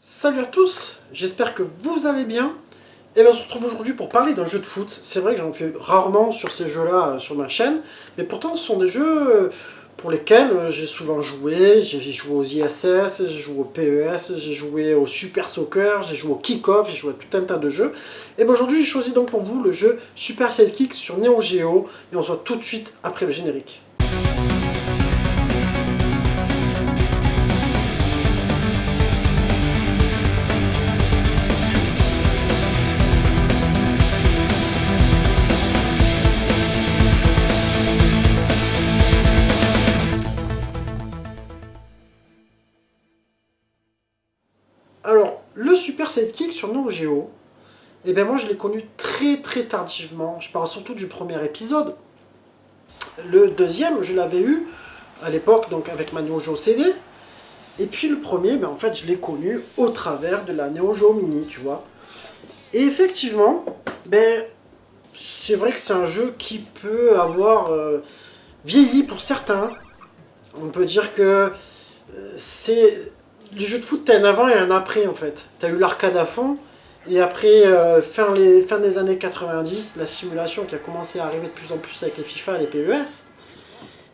Salut à tous, j'espère que vous allez bien. Et bien on se retrouve aujourd'hui pour parler d'un jeu de foot. C'est vrai que j'en fais rarement sur ces jeux-là sur ma chaîne, mais pourtant ce sont des jeux pour lesquels j'ai souvent joué. J'ai joué aux ISS, j'ai joué au PES, j'ai joué au Super Soccer, j'ai joué au Kick-Off, j'ai joué à tout un tas de jeux. Et bien aujourd'hui j'ai choisi donc pour vous le jeu Super Sidekick sur Neo Geo, et on se voit tout de suite après le générique. Alors, le Super Sidekick sur Neo Geo, eh bien moi je l'ai connu très tardivement. Je parle surtout du premier épisode. Le deuxième, je l'avais eu à l'époque donc avec ma Neo Geo CD. Et puis le premier, ben, en fait je l'ai connu au travers de la Neo Geo Mini, tu vois. Et effectivement, ben, c'est vrai que c'est un jeu qui peut avoir vieilli pour certains. On peut dire que c'est... Les jeux de foot, t'as un avant et un après en fait. T'as eu l'arcade à fond, et après, fin des années 90, la simulation qui a commencé à arriver de plus en plus avec les FIFA et les PES.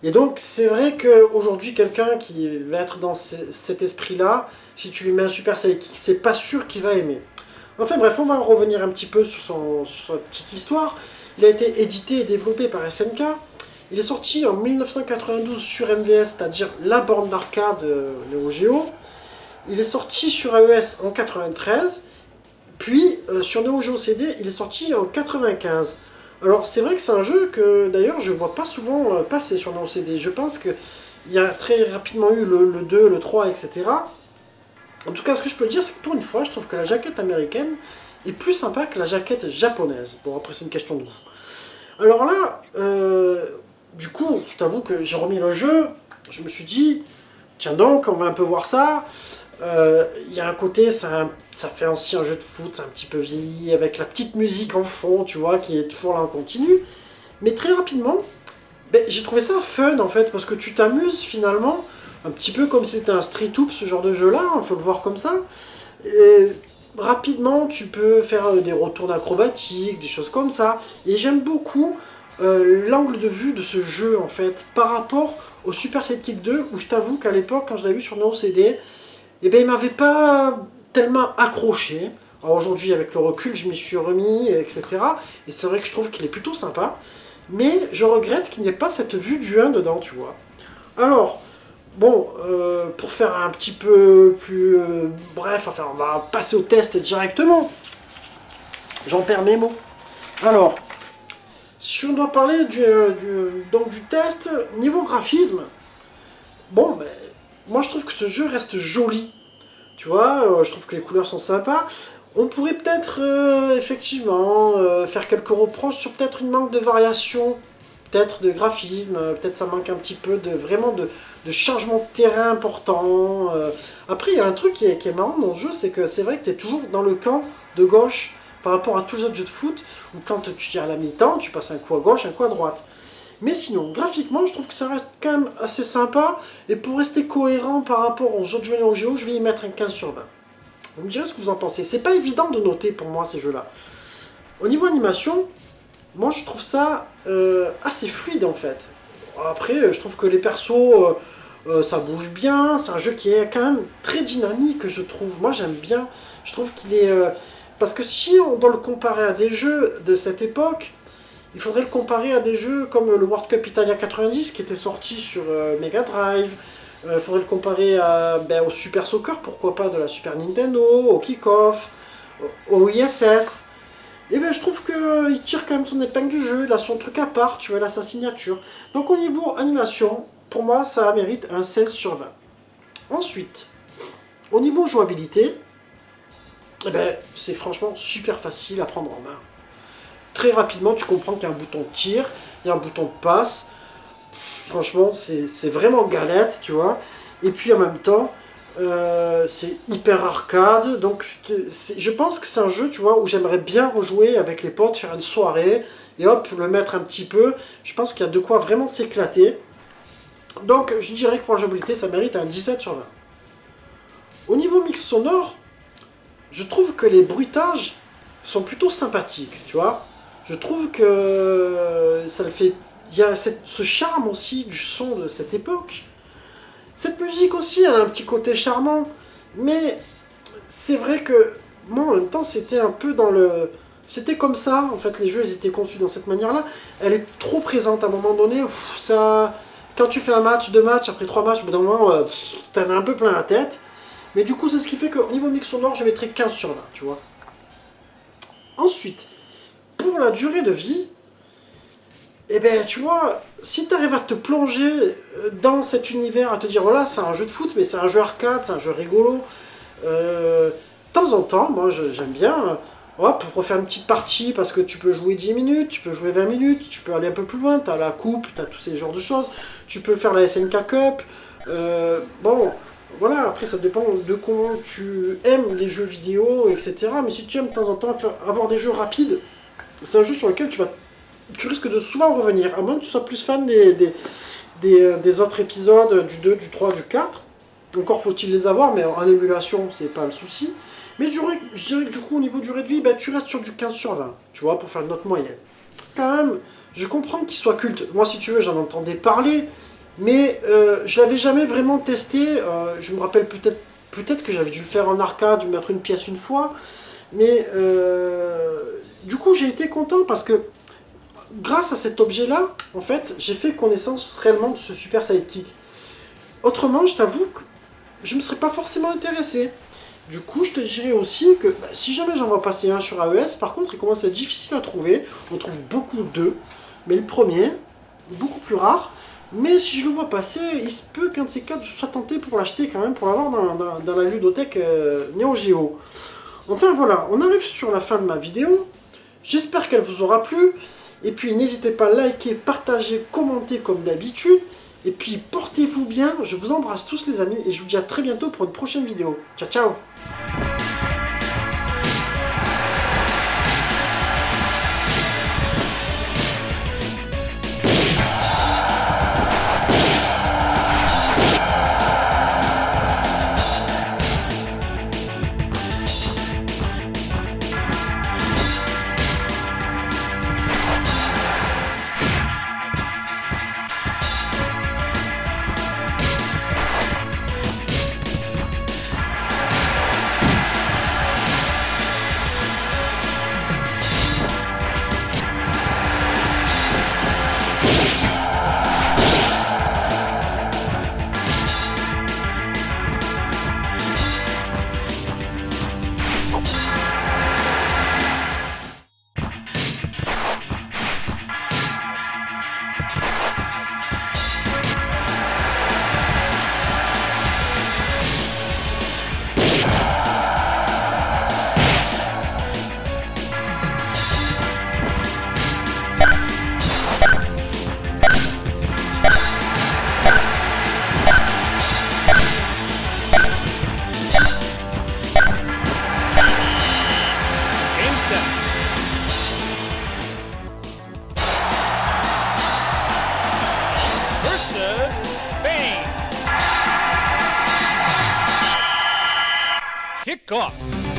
Et donc, c'est vrai qu'aujourd'hui, quelqu'un qui va être dans cet esprit-là, si tu lui mets un Super Sidekick, c'est pas sûr qu'il va aimer. Enfin bref, on va revenir un petit peu sur sa petite histoire. Il a été édité et développé par SNK. Il est sorti en 1992 sur MVS, c'est-à-dire la borne d'arcade Neo Geo. Il est sorti sur AES en 93, puis sur Neo Geo CD, il est sorti en 95. Alors c'est vrai que c'est un jeu que d'ailleurs je vois pas souvent passer sur Neo CD. Je pense qu'il y a très rapidement eu le 2, le 3, etc. En tout cas, ce que je peux dire, c'est que pour une fois, je trouve que la jaquette américaine est plus sympa que la jaquette japonaise. Bon, après c'est une question de goût. Alors là, du coup, je t'avoue que j'ai remis le jeu, je me suis dit, tiens donc, on va un peu voir ça. Il y a un côté, ça fait ancien jeu de foot, c'est un petit peu vieilli, avec la petite musique en fond, tu vois, qui est toujours là en continu. Mais très rapidement, ben, j'ai trouvé ça fun en fait, parce que tu t'amuses finalement, un petit peu comme si c'était un Street Hoop, ce genre de jeu-là, il faut le voir comme ça. Et rapidement, tu peux faire des retours acrobatiques, des choses comme ça. Et j'aime beaucoup l'angle de vue de ce jeu en fait, par rapport au Super Sidekick 2, où je t'avoue qu'à l'époque, quand je l'avais vu sur Neo CD, eh bien, il m'avait pas tellement accroché. Alors aujourd'hui, avec le recul, je m'y suis remis, etc. Et c'est vrai que je trouve qu'il est plutôt sympa. Mais je regrette qu'il n'y ait pas cette vue du 1 dedans, tu vois. Alors, bon, pour faire un petit peu plus bref, enfin, on va passer au test directement. J'en perds mes mots. Alors, si on doit parler donc du test, niveau graphisme, bon, ben, moi je trouve que ce jeu reste joli. Tu vois, je trouve que les couleurs sont sympas. On pourrait peut-être effectivement faire quelques reproches sur peut-être une manque de variation, peut-être de graphisme, peut-être ça manque un petit peu de changement de terrain important. Après, il y a un truc qui est marrant dans le jeu, c'est que c'est vrai que tu es toujours dans le camp de gauche par rapport à tous les autres jeux de foot, où quand tu tires à la mi-temps, tu passes un coup à gauche, un coup à droite. Mais sinon, graphiquement, je trouve que ça reste quand même assez sympa. Et pour rester cohérent par rapport aux autres jeux Neo Geo, je vais y mettre un 15 sur 20. Vous me direz ce que vous en pensez. C'est pas évident de noter pour moi ces jeux-là. Au niveau animation, moi je trouve ça assez fluide en fait. Après, je trouve que les persos, ça bouge bien. C'est un jeu qui est quand même très dynamique, je trouve. Moi j'aime bien. Je trouve qu'il est... parce que si on doit le comparer à des jeux de cette époque, il faudrait le comparer à des jeux comme le World Cup Italia 90 qui était sorti sur Mega Drive. Il faudrait le comparer au Super Soccer, pourquoi pas, de la Super Nintendo, au Kick-Off, au ISS. Et ben je trouve qu'il tire quand même son épingle du jeu, il a son truc à part, tu vois, il a sa signature. Donc au niveau animation, pour moi ça mérite un 16 sur 20. Ensuite, au niveau jouabilité, eh ben, c'est franchement super facile à prendre en main. Très rapidement, tu comprends qu'il y a un bouton de tir, il y a un bouton de passe. Franchement, c'est vraiment galette, tu vois. Et puis en même temps, c'est hyper arcade. Donc je pense que c'est un jeu, tu vois, où j'aimerais bien rejouer avec les potes, faire une soirée, et hop, le mettre un petit peu. Je pense qu'il y a de quoi vraiment s'éclater. Donc je dirais que pour la jouabilité, ça mérite un 17 sur 20. Au niveau mix sonore, je trouve que les bruitages sont plutôt sympathiques, tu vois. Je trouve que ça le fait... Il y a ce charme aussi du son de cette époque. Cette musique aussi, elle a un petit côté charmant. Mais c'est vrai que, moi, en même temps, c'était un peu dans le... C'était comme ça, en fait, les jeux, ils étaient conçus dans cette manière-là. Elle est trop présente à un moment donné. Ça... Quand tu fais un match, deux matchs, après trois matchs, au bout d'un moment, t'en as un peu plein la tête. Mais du coup, c'est ce qui fait qu'au niveau mix sonore, je mettrais 15 sur 20, tu vois. Ensuite, pour la durée de vie, eh ben, tu vois, si tu arrives à te plonger dans cet univers, à te dire, voilà, c'est un jeu de foot, mais c'est un jeu arcade, c'est un jeu rigolo. De temps en temps, moi, j'aime bien, hop, refaire une petite partie, parce que tu peux jouer 10 minutes, tu peux jouer 20 minutes, tu peux aller un peu plus loin, tu as la coupe, tu as tous ces genres de choses, tu peux faire la SNK Cup. Bon, voilà, après, ça dépend de comment tu aimes les jeux vidéo, etc. Mais si tu aimes de temps en temps avoir des jeux rapides, c'est un jeu sur lequel tu risques de souvent revenir, à moins que tu sois plus fan des autres épisodes, du 2, du 3, du 4. Encore faut-il les avoir, mais en émulation, c'est pas le souci. Mais je dirais que du coup, au niveau durée de vie, bah, tu restes sur du 15 sur 20, tu vois, pour faire une note moyenne. Quand même, je comprends qu'il soit culte. Moi, si tu veux, j'en entendais parler, mais je l'avais jamais vraiment testé. Je me rappelle peut-être que j'avais dû le faire en arcade, mettre une pièce une fois. Mais du coup, j'ai été content parce que grâce à cet objet-là, en fait, j'ai fait connaissance réellement de ce super sidekick. Autrement, je t'avoue que je ne me serais pas forcément intéressé. Du coup, je te dirais aussi que bah, si jamais j'en vois passer un sur AES, par contre, il commence à être difficile à trouver. On trouve beaucoup d'eux, mais le premier, beaucoup plus rare. Mais si je le vois passer, il se peut qu'un de ces quatre, je sois tenté pour l'acheter quand même, pour l'avoir dans la ludothèque Neo Geo. Enfin voilà, on arrive sur la fin de ma vidéo. J'espère qu'elle vous aura plu. Et puis n'hésitez pas à liker, partager, commenter comme d'habitude. Et puis portez-vous bien, je vous embrasse tous les amis et je vous dis à très bientôt pour une prochaine vidéo. Ciao ciao. Versus Spain. Kick off.